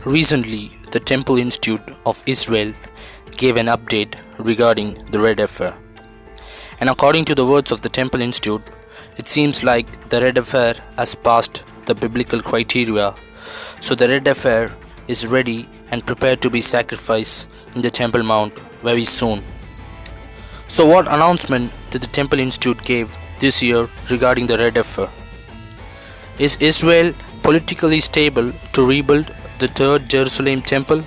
Recently, the Temple Institute of Israel gave an update regarding the Red Heifer. And according to the words of the Temple Institute, it seems like the Red Heifer has passed the biblical criteria. So the Red Heifer is ready and prepared to be sacrificed in the Temple Mount very soon. So what announcement did the Temple Institute give this year regarding the Red Heifer? Is Israel politically stable to rebuild the third Jerusalem temple?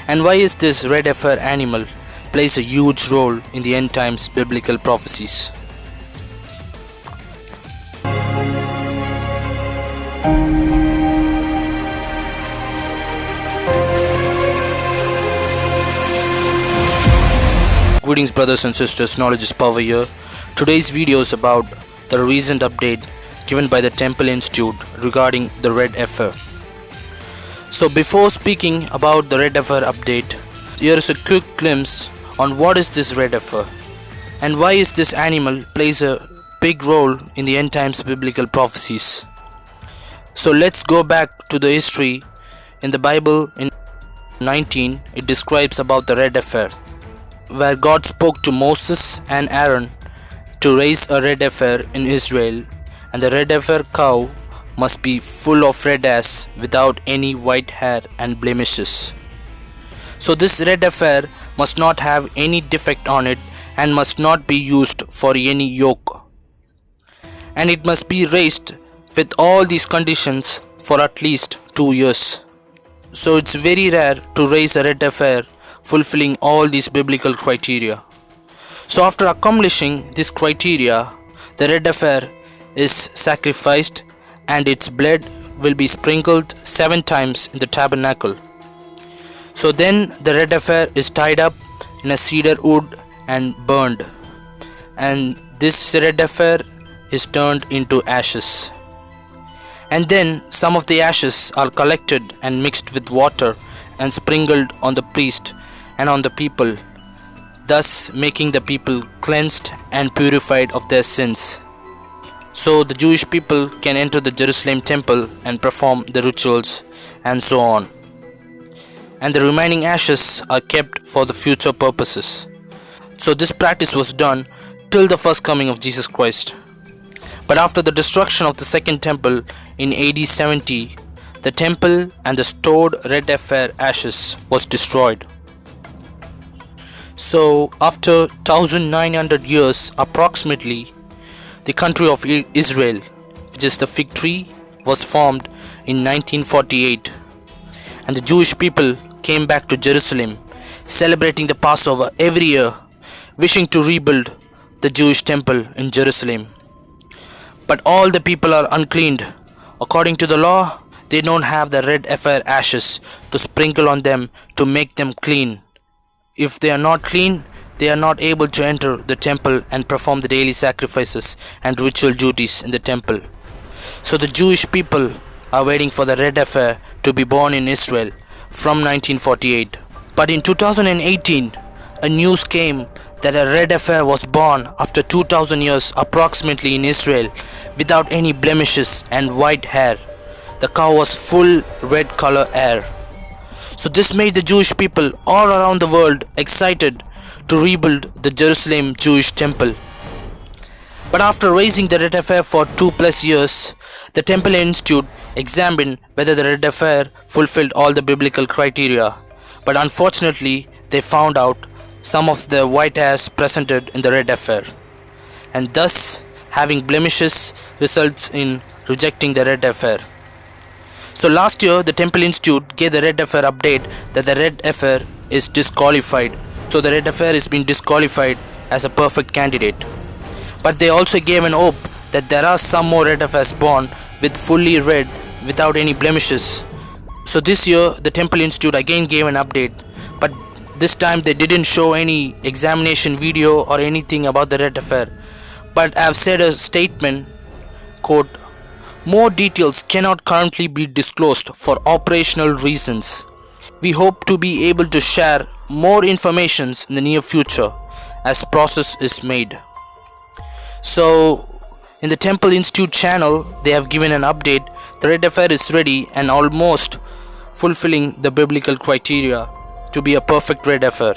And why is this Red Heifer animal plays a huge role in the end times biblical prophecies? Greetings brothers and sisters, knowledge is power here. Today's video is about the recent update given by the Temple Institute regarding the Red Heifer. So before speaking about the Red Heifer update, here is a quick glimpse on what is this Red Heifer and why is this animal plays a big role in the end times biblical prophecies. So let's go back to the history. In the Bible in 19 it describes about the Red Heifer, where God spoke to Moses and Aaron to raise a Red Heifer in Israel, and the Red Heifer cow must be full of red hairs without any white hair and blemishes. So this Red Heifer must not have any defect on it and must not be used for any yoke, and it must be raised with all these conditions for at least 2 years. So it's very rare to raise a Red Heifer fulfilling all these biblical criteria. So after accomplishing this criteria, the Red Heifer is sacrificed and its blood will be sprinkled 7 times in the tabernacle. So then the Red Heifer is tied up in a cedar wood and burned, and this Red Heifer is turned into ashes. And then some of the ashes are collected and mixed with water and sprinkled on the priest and on the people, thus making the people cleansed and purified of their sins. So the Jewish people can enter the Jerusalem temple and perform the rituals and so on. And the remaining ashes are kept for the future purposes. So this practice was done till the first coming of Jesus Christ. But after the destruction of the second temple in AD 70, the temple and the stored Red Heifer ashes was destroyed. So after 1900 years approximately, the country of Israel, which is the fig tree, was formed in 1948, and the Jewish people came back to Jerusalem, celebrating the Passover every year, wishing to rebuild the Jewish temple in Jerusalem. But all the people are uncleaned. According to the law, they don't have the Red Heifer ashes to sprinkle on them to make them clean. If they are not clean, they are not able to enter the temple and perform the daily sacrifices and ritual duties in the temple. So the Jewish people are waiting for the Red Heifer to be born in Israel from 1948. But in 2018, a news came that a Red Heifer was born after 2000 years approximately in Israel without any blemishes and white hair. The cow was full red color hair. So this made the Jewish people all around the world excited to rebuild the Jerusalem Jewish temple. But after raising the Red Heifer for 2+ years, the Temple Institute examined whether the Red Heifer fulfilled all the biblical criteria. But unfortunately, they found out some of the white hairs presented in the Red Heifer, and thus having blemishes results in rejecting the Red Heifer. So last year, the Temple Institute gave the Red Heifer update that the Red Heifer is disqualified. So the Red Heifer is being disqualified as a perfect candidate. But they also gave an hope that there are some more Red Heifers born with fully red without any blemishes. So this year the Temple Institute again gave an update, but this time they didn't show any examination video or anything about the Red Heifer, but have said a statement, quote, "More details cannot currently be disclosed for operational reasons. We hope to be able to share more information in the near future as process is made." So in the Temple Institute channel, they have given an update. The Red Heifer is ready and almost fulfilling the biblical criteria to be a perfect red heifer.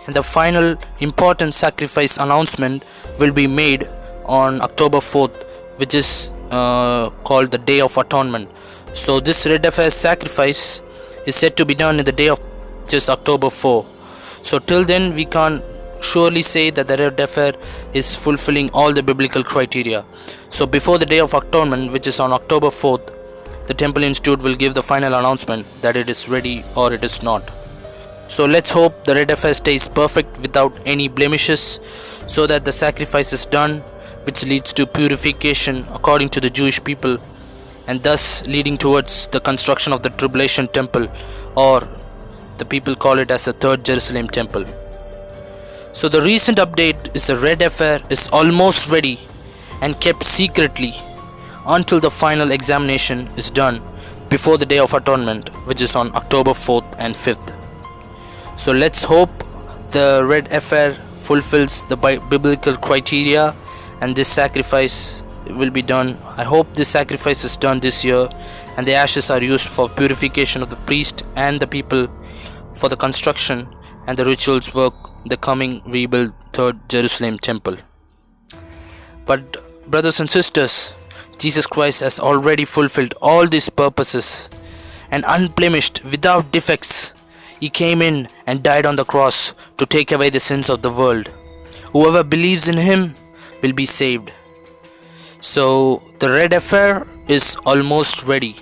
And the final important sacrifice announcement will be made on October 4th, which is called the Day of Atonement. So this red heifer sacrifice is said to be done in the day of just October 4. So till then we can't surely say that the red heifer is fulfilling all the biblical criteria. So before the Day of Atonement, which is on October 4th, the Temple Institute will give the final announcement that it is ready or it is not. So let's hope the red heifer stays perfect without any blemishes, so that the sacrifice is done, which leads to purification according to the Jewish people, and thus leading towards the construction of the Tribulation temple, or the people call it as the Third Jerusalem temple. So the recent update is the red heifer is almost ready and kept secretly until the final examination is done before the Day of Atonement, which is on October 4th and 5th. So let's hope the red heifer fulfills the biblical criteria and this sacrifice will be done. I hope this sacrifice is done this year and the ashes are used for purification of the priest and the people for the construction and the rituals work the coming rebuilt Third Jerusalem temple. But brothers and sisters, Jesus Christ has already fulfilled all these purposes, and unblemished, without defects, He came in and died on the cross to take away the sins of the world. Whoever believes in Him will be saved. So the red heifer is almost ready.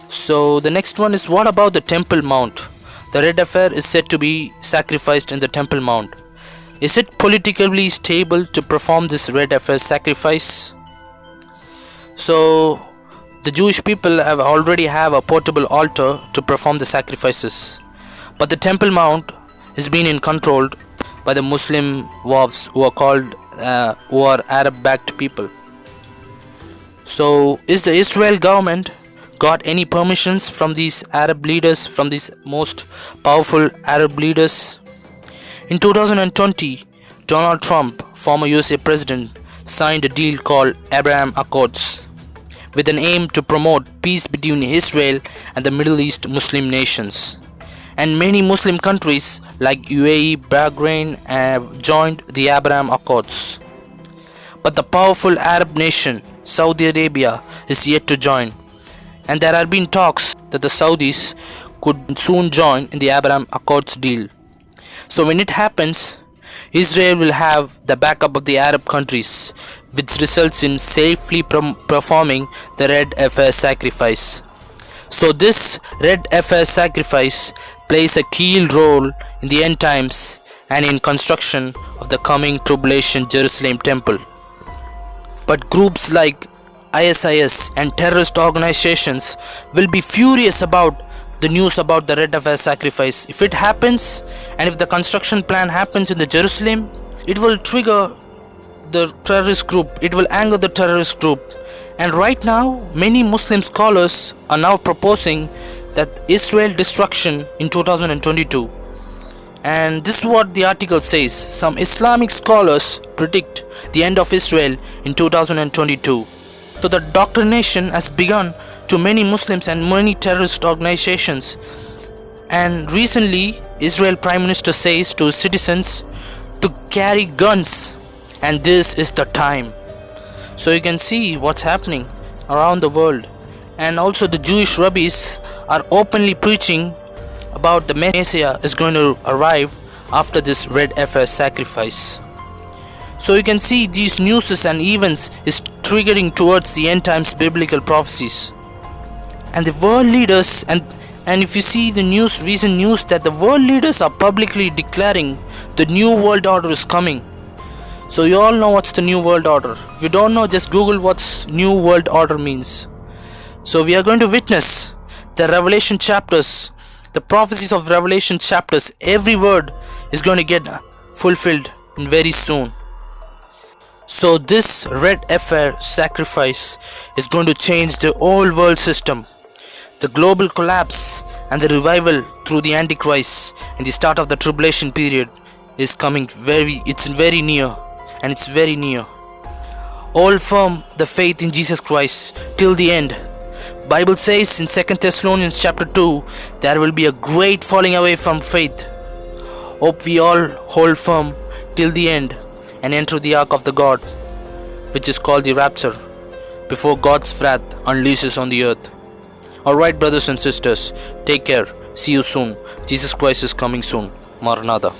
So the next one is, what about the Temple Mount? The red heifer is said to be sacrificed in the Temple Mount. Is it politically stable to perform this red heifer sacrifice? So the Jewish people already have a portable altar to perform the sacrifices, but the Temple Mount is being controlled by the Muslim Wafs, who are Arab-backed people. So is the Israel government got any permissions from these Arab leaders, from these most powerful Arab leaders? In 2020, Donald Trump, former USA president, signed a deal called Abraham Accords, with an aim to promote peace between Israel and the Middle East Muslim nations. And many Muslim countries like UAE, Bahrain have joined the Abraham Accords. But the powerful Arab nation, Saudi Arabia, is yet to join. And there have been talks that the Saudis could soon join in the Abraham Accords deal. So when it happens, Israel will have the backup of the Arab countries, which results in safely performing the red heifer sacrifice. So this red heifer sacrifice plays a key role in the end times and in construction of the coming Tribulation Jerusalem temple. But groups like ISIS and terrorist organizations will be furious about the news about the red heifer sacrifice. If it happens, and if the construction plan happens in the Jerusalem, it will trigger the terrorist group, it will anger the terrorist group. And right now many Muslim scholars are now proposing that Israel destruction in 2022. And this is what the article says: some Islamic scholars predict the end of Israel in 2022. So the doctrination has begun to many Muslims and many terrorist organizations. And recently Israel Prime Minister says to citizens to carry guns, and this is the time. So you can see what's happening around the world. And also the Jewish rabbis are openly preaching about the Messiah is going to arrive after this red heifer sacrifice. So you can see these news and events is triggering towards the end times biblical prophecies. And the world leaders, and if you see the news, recent news, that the world leaders are publicly declaring the new world order is coming. So you all know what's the new world order. If you don't know, just Google what's new world order means. So we are going to witness the Revelation chapters, the prophecies of Revelation chapters. Every word is going to get fulfilled very soon. So this red heifer sacrifice is going to change the whole world system. The global collapse and the revival through the Antichrist in the start of the tribulation period is coming it's very near, and it's very near. Hold firm the faith in Jesus Christ till the end. Bible says in 2 Thessalonians chapter 2, there will be a great falling away from faith. Hope we all hold firm till the end and enter the ark of the God, which is called the rapture, before God's wrath unleashes on the earth. Alright, brothers and sisters, take care. See you soon. Jesus Christ is coming soon. Maranatha.